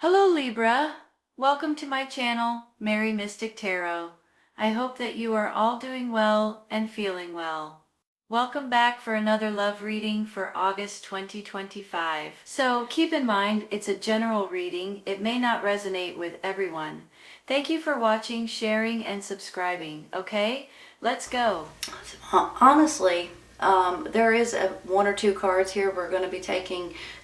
Hello Libra, welcome to my channel, Mary Mystic Tarot. I hope that you are all doing well and feeling well. Welcome back for another love reading for August 2025. So keep in mind, it's a general reading. It may not resonate with everyone. Thank you for watching, sharing, and subscribing. Okay, let's go. Honestly, there is one or two cards here we're going to be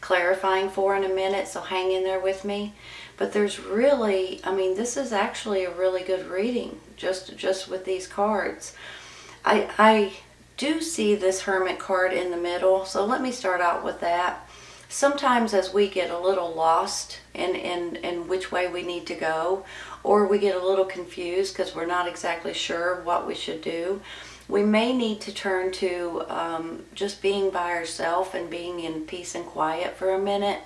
clarifying for in a minute, so hang in there with me. But there's really, this is actually a really good reading just with these cards. I do see this Hermit card in the middle, so let me start out with that. Sometimes as we get a little lost in which way we need to go, or we get a little confused because we're not exactly sure what we should do, we may need to turn to just being by ourselves and being in peace and quiet for a minute.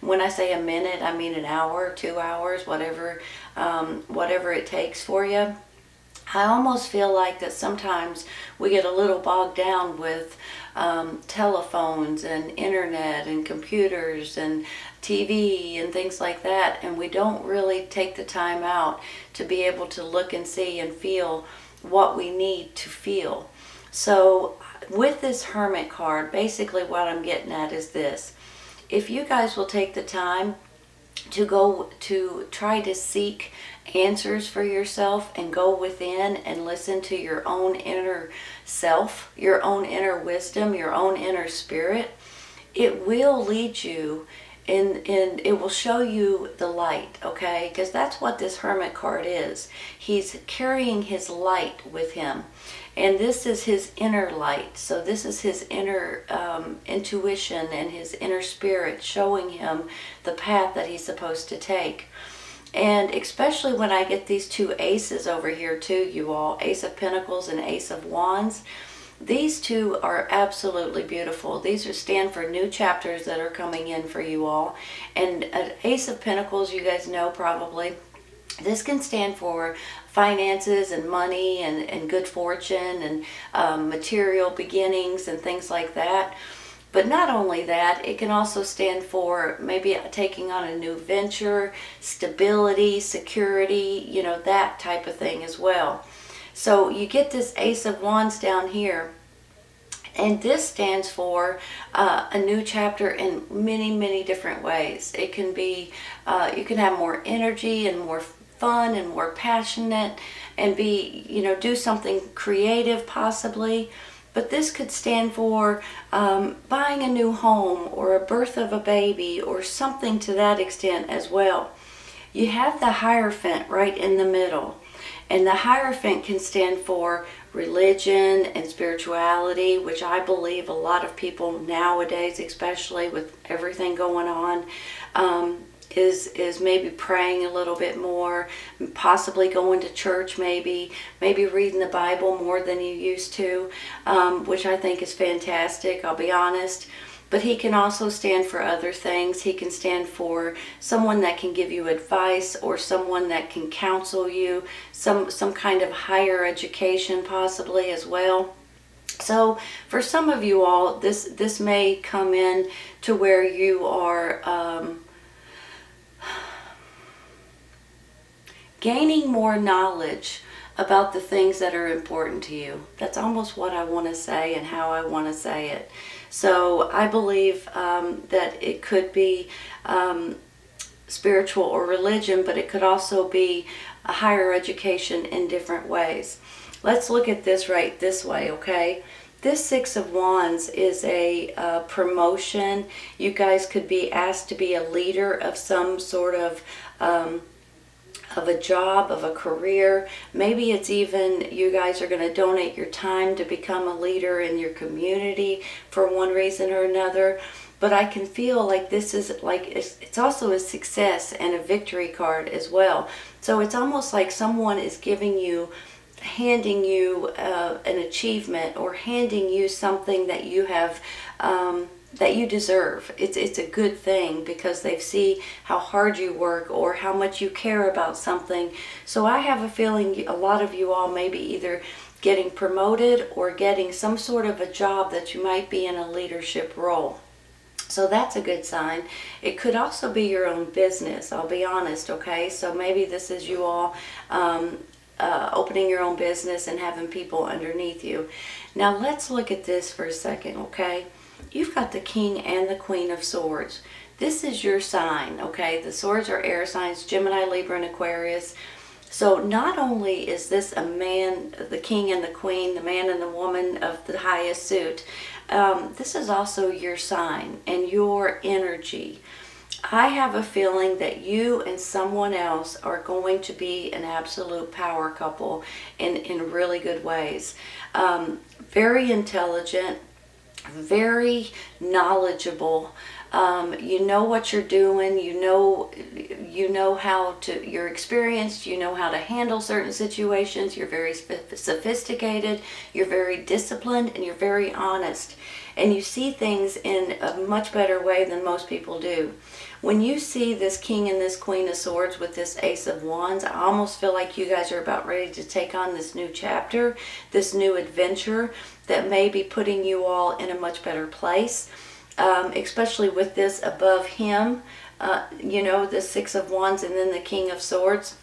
When I say a minute, I mean an hour, 2 hours, whatever it takes for you. I almost feel like that sometimes we get a little bogged down with telephones and internet and computers and TV and things like that, and we don't really take the time out to be able to look and see and feel what we need to feel. So with this Hermit card, basically what I'm getting at is this. If you guys will take the time to go to try to seek answers for yourself and go within and listen to your own inner self, your own inner wisdom, your own inner spirit, it will lead you and it will show you the light, okay? Because that's what this Hermit card is. He's carrying his light with him. And this is his inner light. So this is his inner intuition and his inner spirit showing him the path that he's supposed to take. And especially when I get these two aces over here too, you all, Ace of Pentacles and Ace of Wands. These two are absolutely beautiful. These stand for new chapters that are coming in for you all. And an Ace of Pentacles, you guys know probably, this can stand for finances and money and good fortune and material beginnings and things like that. But not only that, it can also stand for maybe taking on a new venture, stability, security, you know, that type of thing as well. So you get this Ace of Wands down here, and this stands for a new chapter in many, many different ways. It can be, you can have more energy and more fun and more passionate and be, you know, do something creative possibly. But this could stand for buying a new home or a birth of a baby or something to that extent as well. You have the Hierophant right in the middle. And the Hierophant can stand for religion and spirituality, which I believe a lot of people nowadays, especially with everything going on, is maybe praying a little bit more, possibly going to church, maybe reading the Bible more than you used to, which I think is fantastic, I'll be honest. But he can also stand for other things. He can stand for someone that can give you advice or someone that can counsel you, some kind of higher education possibly as well. So for some of you all, this may come in to where you are gaining more knowledge about the things that are important to you. That's almost what I want to say and how I want to say it. So I believe that it could be spiritual or religion, but it could also be a higher education in different ways. Let's look at this right this way, okay? This Six of Wands is a promotion. You guys could be asked to be a leader of some sort of a job, of a career. Maybe it's even you guys are going to donate your time to become a leader in your community for one reason or another. But I can feel like this is like, it's also a success and a victory card as well. So it's almost like someone is giving you, handing you an achievement or handing you something that you have that you deserve. It's a good thing because they see how hard you work or how much you care about something. So I have a feeling a lot of you all may be either getting promoted or getting some sort of a job that you might be in a leadership role. So that's a good sign. It could also be your own business, I'll be honest, okay? So maybe this is you all opening your own business and having people underneath you. Now let's look at this for a second, okay? You've got the King and the Queen of Swords. This is your sign, okay? The swords are air signs, Gemini, Libra, and Aquarius. So not only is this a man, the king and the queen, the man and the woman of the highest suit, this is also your sign and your energy. I have a feeling that you and someone else are going to be an absolute power couple in really good ways. Very intelligent, very knowledgeable. You know what you're doing. You know how to. You're experienced. You know how to handle certain situations. You're very sophisticated. You're very disciplined, and you're very honest. And you see things in a much better way than most people do. When you see this King and this Queen of Swords with this Ace of Wands, I almost feel like you guys are about ready to take on this new chapter, this new adventure that may be putting you all in a much better place, especially with this above him, you know, the Six of Wands and then the King of Swords.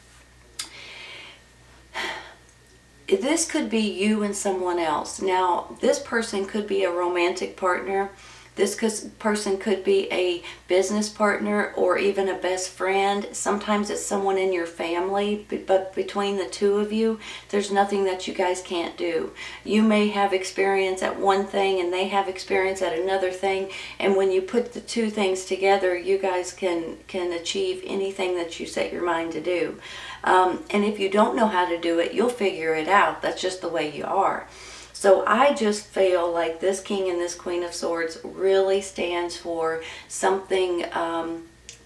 This could be you and someone else. Now, this person could be a romantic partner. This person could be a business partner or even a best friend. Sometimes it's someone in your family, but between the two of you, there's nothing that you guys can't do. You may have experience at one thing and they have experience at another thing, and when you put the two things together, you guys can achieve anything that you set your mind to do. And if you don't know how to do it, you'll figure it out. That's just the way you are. So I just feel like this King and this Queen of Swords really stands for something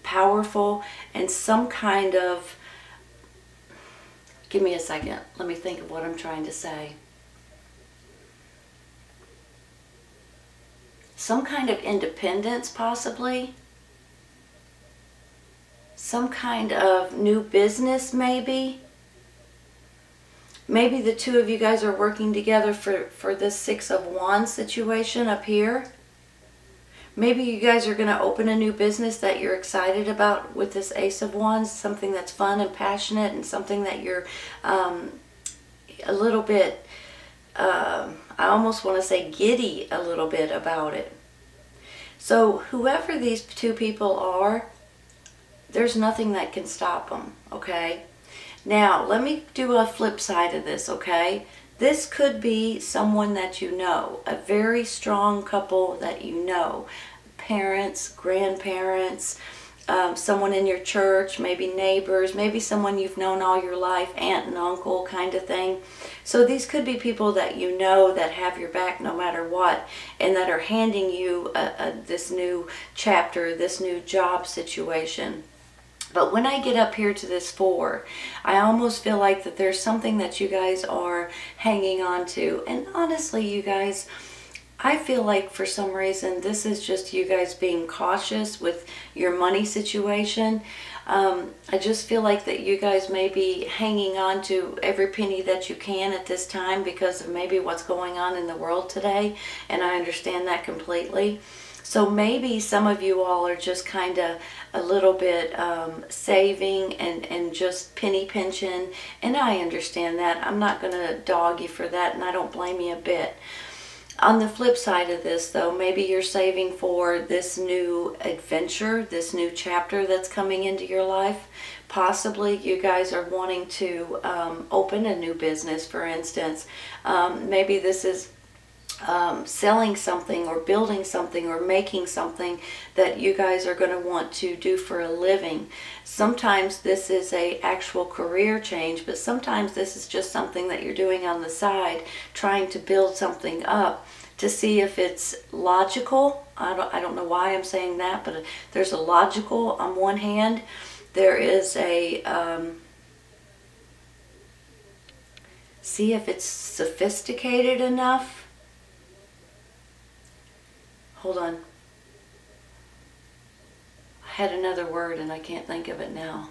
powerful and some kind of, give me a second, let me think of what I'm trying to say. Some kind of independence possibly. Some kind of new business maybe. Maybe the two of you guys are working together for this Six of Wands situation up here. Maybe you guys are going to open a new business that you're excited about with this Ace of Wands, something that's fun and passionate and something that you're a little bit, I almost want to say giddy a little bit about it. So whoever these two people are, there's nothing that can stop them, okay? Now, let me do a flip side of this, okay? This could be someone that you know, a very strong couple that you know. Parents, grandparents, someone in your church, maybe neighbors, maybe someone you've known all your life, aunt and uncle kind of thing. So these could be people that you know that have your back no matter what, and that are handing you this new chapter, this new job situation. But when I get up here to this 4, I almost feel like that there's something that you guys are hanging on to. And honestly, you guys, I feel like for some reason this is just you guys being cautious with your money situation. I just feel like that you guys may be hanging on to every penny that you can at this time because of maybe what's going on in the world today. And I understand that completely. So maybe some of you all are just kind of a little bit saving and just penny pinching. And I understand that. I'm not going to dog you for that, and I don't blame you a bit. On the flip side of this, though, maybe you're saving for this new adventure, this new chapter that's coming into your life. Possibly you guys are wanting to open a new business, for instance. Maybe this is selling something or building something or making something that you guys are going to want to do for a living. Sometimes this is a actual career change, but sometimes this is just something that you're doing on the side, trying to build something up to see if it's logical. I don't know why I'm saying that, but there's a logical on one hand. There is a see if it's sophisticated enough. Hold on. I had another word and I can't think of it now.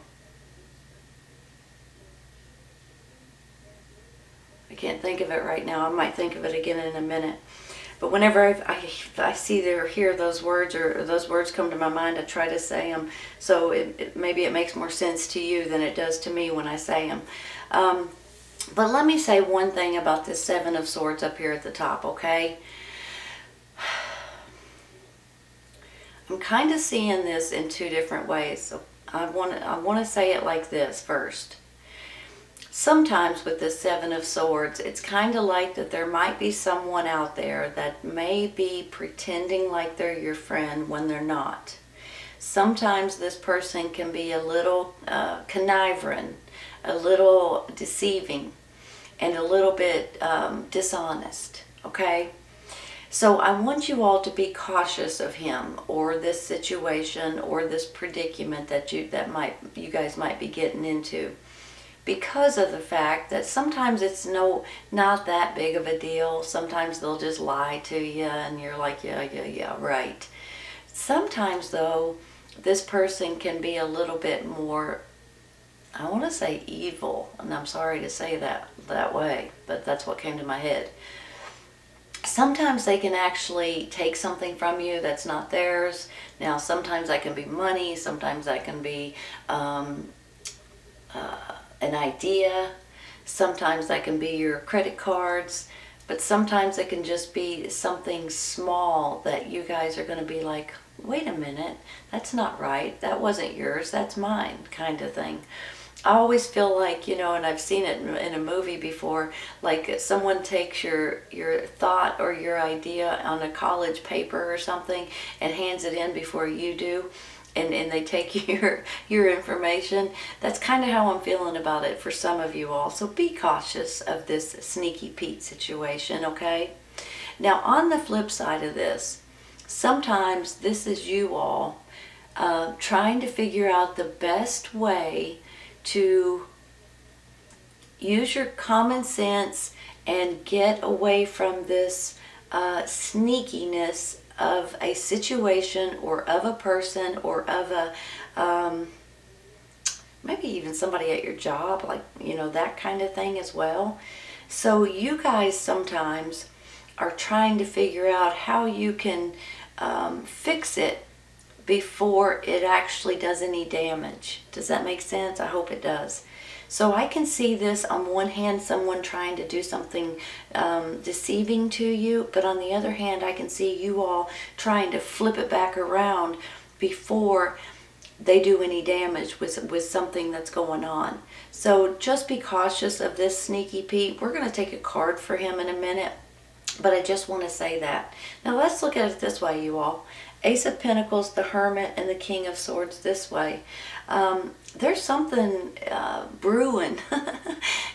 I can't think of it right now. I might think of it again in a minute. But whenever I see or hear those words, or those words come to my mind, I try to say them. So maybe it makes more sense to you than it does to me when I say them. But let me say one thing about this Seven of Swords up here at the top, okay? I'm kind of seeing this in two different ways. So I want to say it like this first. Sometimes with the Seven of Swords, it's kind of like that there might be someone out there that may be pretending like they're your friend when they're not. Sometimes this person can be a little conniving, a little deceiving, and a little bit dishonest, okay? So I want you all to be cautious of him or this situation or this predicament that you guys might be getting into, because of the fact that sometimes it's not that big of a deal. Sometimes they'll just lie to you and you're like, yeah, right. Sometimes though, this person can be a little bit more, I want to say evil, and I'm sorry to say that way, but that's what came to my head. Sometimes they can actually take something from you that's not theirs. Now, sometimes that can be money. Sometimes that can be an idea. Sometimes that can be your credit cards. But sometimes it can just be something small that you guys are going to be like, wait a minute, that's not right. That wasn't yours. That's mine, kind of thing. I always feel like, and I've seen it in a movie before, like someone takes your thought or your idea on a college paper or something and hands it in before you do, and they take your information. That's kind of how I'm feeling about it for some of you all. So be cautious of this sneaky Pete situation, okay? Now, on the flip side of this, sometimes this is you all trying to figure out the best way to use your common sense and get away from this sneakiness of a situation or of a person or of a maybe even somebody at your job, like that kind of thing as well. So you guys sometimes are trying to figure out how you can fix it before it actually does any damage. Does that make sense? I hope it does. So I can see this on one hand, someone trying to do something deceiving to you, but on the other hand, I can see you all trying to flip it back around before they do any damage with something that's going on. So just be cautious of this sneaky Pete. We're going to take a card for him in a minute, but I just want to say that. Now let's look at it this way, you all. Ace of Pentacles, the Hermit, and the King of Swords this way. There's something brewing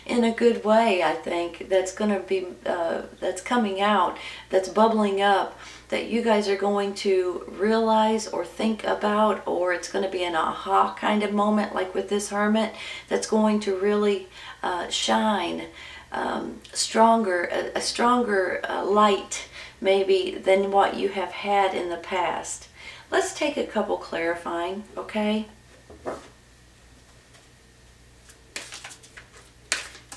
in a good way, I think, that's going to be, that's coming out, that's bubbling up, that you guys are going to realize or think about, or it's going to be an aha kind of moment, like with this Hermit, that's going to really shine a stronger light maybe than what you have had in the past. Let's take a couple clarifying, okay?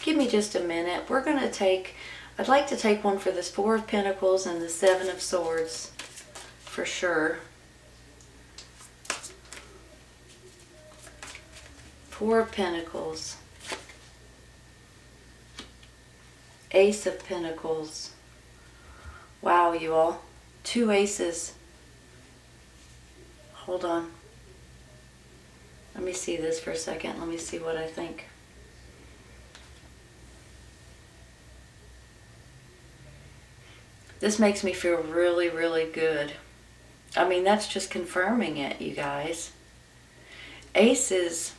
Give me just a minute. I'd like to take one for this Four of Pentacles and the Seven of Swords for sure. Four of Pentacles. Ace of Pentacles. Wow, you all. Two aces. Hold on. Let me see this for a second. Let me see what I think. This makes me feel really, really good. I mean, that's just confirming it, you guys. Aces,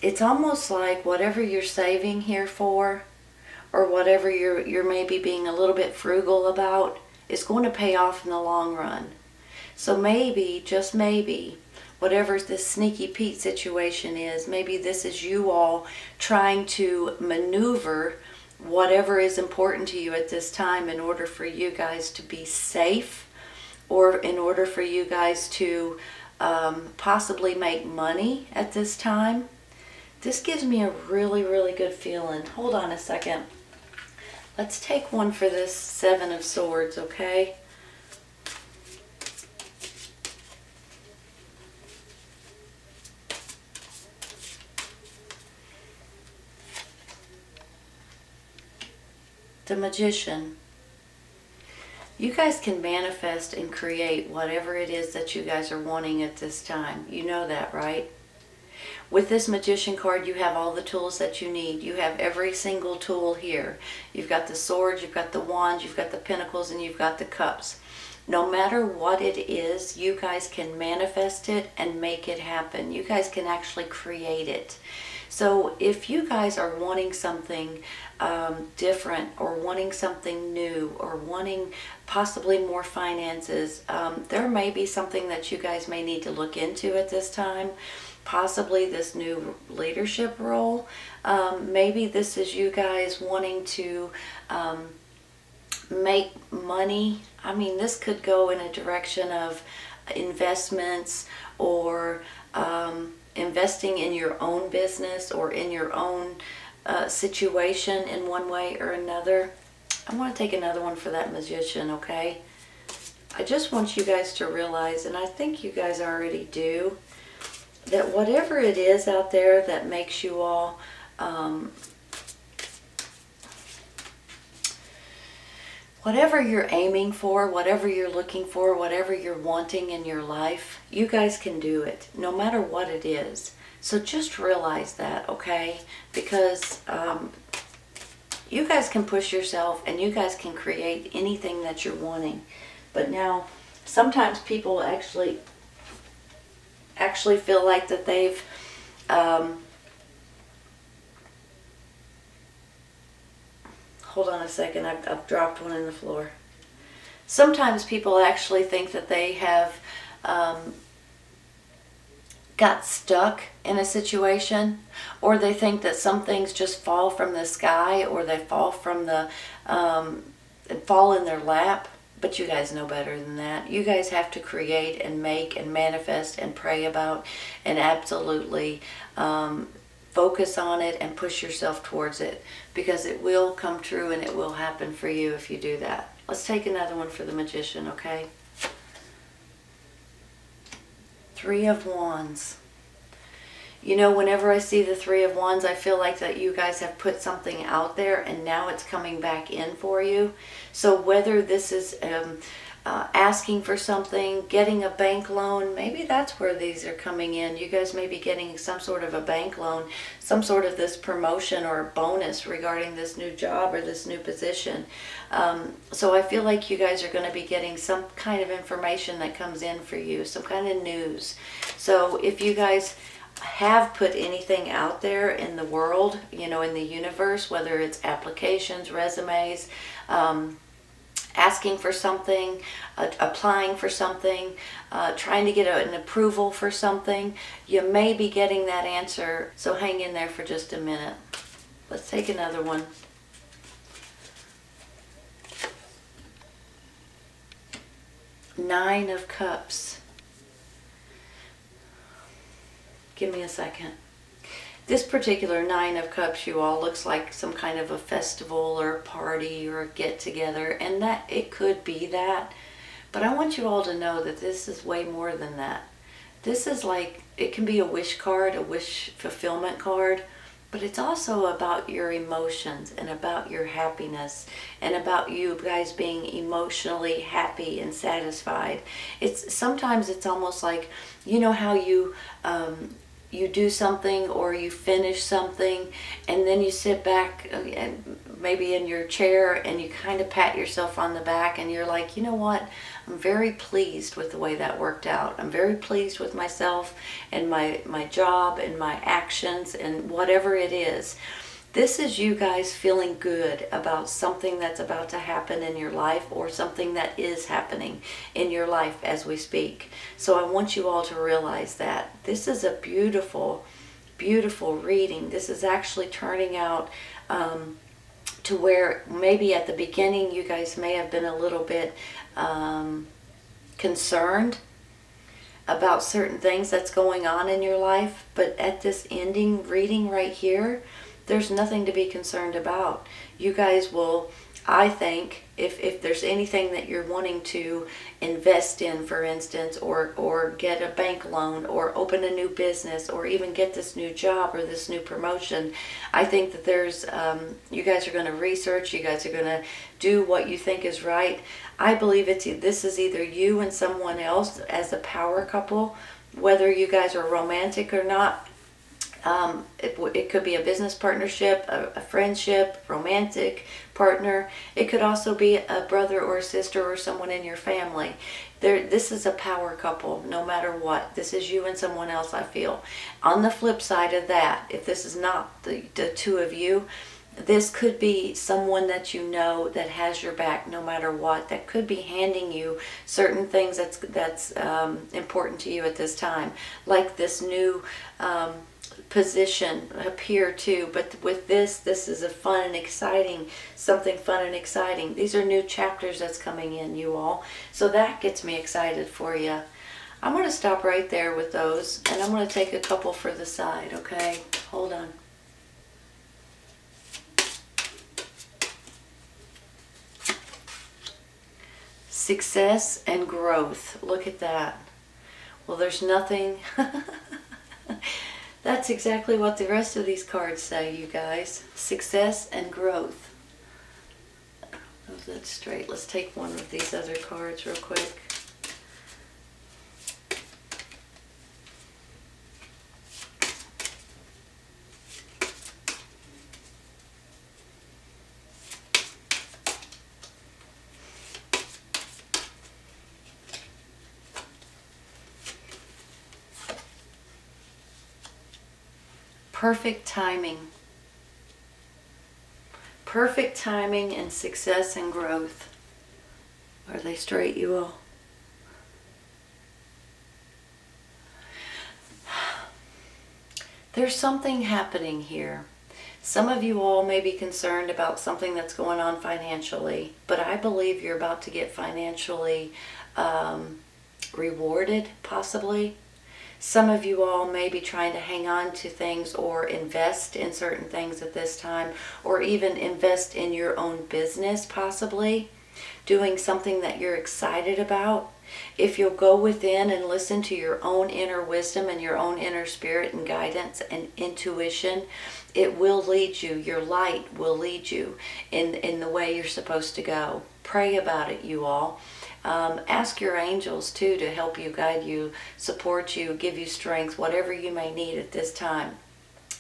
it's almost like whatever you're saving here for, or whatever you're maybe being a little bit frugal about, is going to pay off in the long run. So maybe, just maybe, whatever this sneaky Pete situation is, maybe this is you all trying to maneuver whatever is important to you at this time in order for you guys to be safe, or in order for you guys to possibly make money at this time. This gives me a really, really good feeling. Hold on a second. Let's take one for this Seven of Swords, okay? The Magician. You guys can manifest and create whatever it is that you guys are wanting at this time. You know that, right? With this Magician card, you have all the tools that you need. You have every single tool here. You've got the swords, you've got the wands, you've got the pentacles, and you've got the cups. No matter what it is, you guys can manifest it and make it happen. You guys can actually create it. So if you guys are wanting something different, or wanting something new, or wanting possibly more finances, there may be something that you guys may need to look into at this time. Possibly this new leadership role. Maybe this is you guys wanting to make money. I mean, this could go in a direction of investments, or investing in your own business, or in your own situation in one way or another. I want to take another one for that Magician, okay? I just want you guys to realize, and I think you guys already do, that whatever it is out there that makes you all whatever you're aiming for, whatever you're looking for, whatever you're wanting in your life, you guys can do it, no matter what it is. So just realize that, okay? Because you guys can push yourself, and you guys can create anything that you're wanting. But now, sometimes people actually feel like that they've hold on a second, I've dropped one in the floor. Sometimes people actually think that they have got stuck in a situation, or they think that some things just fall from the sky, or they fall from the fall in their lap. But you guys know better than that. You guys have to create and make and manifest and pray about, and absolutely focus on it and push yourself towards it, because it will come true and it will happen for you if you do that. Let's take another one for the Magician, okay? Three of Wands. You know, whenever I see the Three of Wands, I feel like that you guys have put something out there and now it's coming back in for you. So whether this is asking for something, getting a bank loan, maybe that's where these are coming in. You guys may be getting some sort of a bank loan, some sort of this promotion or bonus regarding this new job or this new position. So I feel like you guys are going to be getting some kind of information that comes in for you, some kind of news. So if you guys have put anything out there in the world, you know, in the universe, whether it's applications, resumes, asking for something, applying for something, trying to get an approval for something, you may be getting that answer. So hang in there for just a minute. Let's take another one. Nine of Cups. Give me a second. This particular Nine of Cups, you all, looks like some kind of a festival or a party or a get-together, and that it could be that. But I want you all to know that this is way more than that. This is like, it can be a wish card, a wish fulfillment card, but it's also about your emotions and about your happiness and about you guys being emotionally happy and satisfied. Sometimes it's almost like, you know how you do something or you finish something, and then you sit back and maybe in your chair and you kind of pat yourself on the back and you're like, you know what, I'm very pleased with the way that worked out. I'm very pleased with myself and my job and my actions and whatever it is. This is you guys feeling good about something that's about to happen in your life, or something that is happening in your life as we speak. So I want you all to realize that. This is a beautiful, beautiful reading. This is actually turning out to where maybe at the beginning you guys may have been a little bit concerned about certain things that's going on in your life. But at this ending reading right here, there's nothing to be concerned about. You guys will I think if there's anything that you're wanting to invest in, for instance, or get a bank loan or open a new business or even get this new job or this new promotion, I think that there's, you guys are going to research, you guys are going to do what you think is right. I believe this is either you and someone else as a power couple, whether you guys are romantic or not. It could be a business partnership, a friendship, romantic partner. It could also be a brother or a sister or someone in your family. This is a power couple, no matter what. This is you and someone else, I feel. On the flip side of that, if this is not the two of you, this could be someone that you know that has your back no matter what, that could be handing you certain things that's important to you at this time, like this new position up here too. But with this is a fun and exciting, something fun and exciting. These are new chapters that's coming in, you all. So that gets me excited for you. I'm going to stop right there with those, and I'm going to take a couple for the side, okay? Hold on. Success and growth. Look at that. Well, there's nothing... That's exactly what the rest of these cards say, you guys. Success and growth. Oh, that's straight. Let's take one of these other cards real quick. Perfect timing. Perfect timing and success and growth. Are they straight, you all? There's something happening here. Some of you all may be concerned about something that's going on financially, but I believe you're about to get financially rewarded, possibly. Some of you all may be trying to hang on to things or invest in certain things at this time, or even invest in your own business, possibly doing something that you're excited about. If you'll go within and listen to your own inner wisdom and your own inner spirit and guidance and intuition, it will lead you. Your light will lead you in the way you're supposed to go. Pray about it, you all. Ask your angels too to help you, guide you, support you, give you strength, whatever you may need at this time.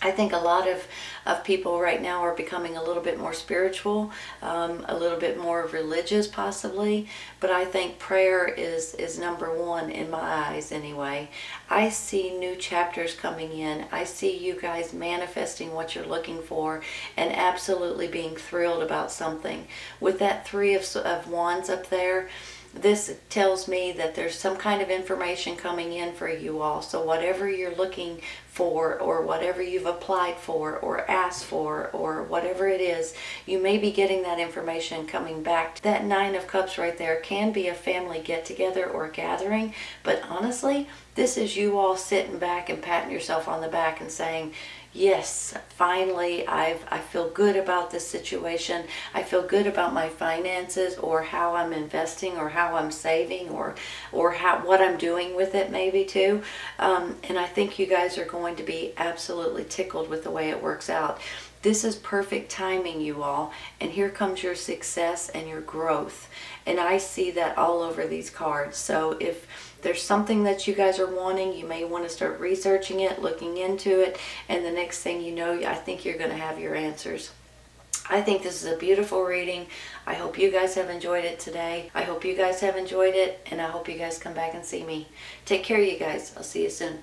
I think a lot of people right now are becoming a little bit more spiritual, a little bit more religious possibly, but I think prayer is number one in my eyes anyway. I see new chapters coming in. I see you guys manifesting what you're looking for and absolutely being thrilled about something. With that Three of Wands up there, this tells me that there's some kind of information coming in for you all. So whatever you're looking for, or whatever you've applied for or asked for, or whatever it is, you may be getting that information coming back. That Nine of Cups right there can be a family get-together or gathering, but honestly, this is you all sitting back and patting yourself on the back and saying, yes, finally, I feel good about this situation. I feel good about my finances, or how I'm investing, or how I'm saving, or what I'm doing with it maybe too. And I think you guys are going to be absolutely tickled with the way it works out. This is perfect timing, you all. And here comes your success and your growth. And I see that all over these cards. So if there's something that you guys are wanting, you may want to start researching it, looking into it, and the next thing you know, I think you're going to have your answers. I think this is a beautiful reading. I hope you guys have enjoyed it today. I hope you guys have enjoyed it, and I hope you guys come back and see me. Take care, you guys. I'll see you soon.